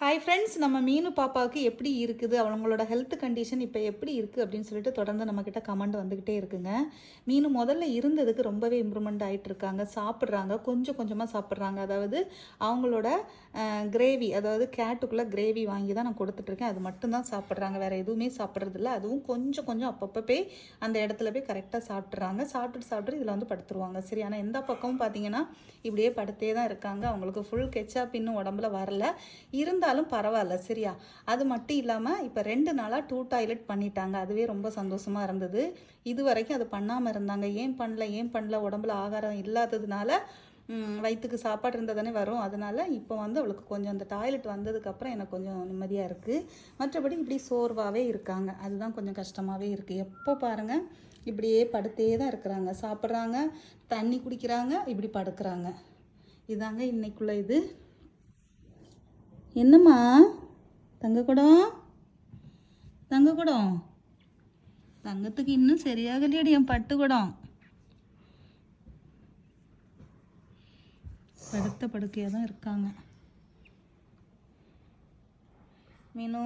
Hi friends, நம்ம மீனு பாப்பாவுக்கு எப்படி இருக்குது, அவங்களோட ஹெல்த் கண்டிஷன் இப்போ எப்படி இருக்குது அப்படின்னு சொல்லிட்டு தொடர்ந்து நம்மக்கிட்ட கமெண்ட் வந்துக்கிட்டே இருக்குங்க. மீனு முதல்ல இருந்ததுக்கு ரொம்பவே இம்ப்ரூவ்மெண்ட் ஆகிட்டு இருக்காங்க. சாப்பிட்றாங்க, கொஞ்சம் கொஞ்சமாக சாப்பிட்றாங்க. அதாவது அவங்களோட கிரேவி, அதாவது கேட்டுக்குள்ளே கிரேவி வாங்கி தான் நான் கொடுத்துட்ருக்கேன். அது மட்டும்தான் சாப்பிட்றாங்க, வேறு எதுவுமே சாப்பிட்றதில்ல. அதுவும் கொஞ்சம் கொஞ்சம் அப்பப்போ போய் அந்த இடத்துல போய் கரெக்டாக சாப்பிட்றாங்க. சாப்பிட்டு இதில் வந்து படுத்துருவாங்க. சரி, ஆனால் எந்த பக்கமும் பார்த்தீங்கன்னா இப்படியே படுத்தே தான் இருக்காங்க. அவங்களுக்கு ஃபுல் கெச்சாப் இன்னும் உடம்புல வரல, இருந்தாலும் பரவாயில்ல. சரியா, அது மட்டும் இல்லாமல் இப்போ 2 நாளாக 2 டாய்லெட் பண்ணிட்டாங்க. அதுவே ரொம்ப சந்தோஷமாக இருந்தது. இது வரைக்கும் அது பண்ணாமல் இருந்தாங்க. ஏன் பண்ணல, உடம்புல ஆகாரம் இல்லாததுனால வயிற்றுக்கு சாப்பாடு இருந்தால் தானே வரும். அதனால் இப்போ வந்து அவளுக்கு கொஞ்சம் அந்த டாய்லெட் வந்ததுக்கப்புறம் எனக்கு கொஞ்சம் நிம்மதியாக இருக்குது. மற்றபடி இப்படி சோர்வாகவே இருக்காங்க. அதுதான் கொஞ்சம் கஷ்டமாகவே இருக்குது. எப்போ பாருங்கள் இப்படியே படுத்தே தான் இருக்கிறாங்க. சாப்பிட்றாங்க, தண்ணி குடிக்கிறாங்க, இப்படி படுக்கிறாங்க. இதாங்க இன்னைக்குள்ள இது. என்னம்மா தங்கக்கூடம், தங்கத்துக்கு இன்னும் சரியாகலையடி என் பட்டுக்கூடம். படுத்த படுக்கையாக தான் இருக்காங்க. மீனு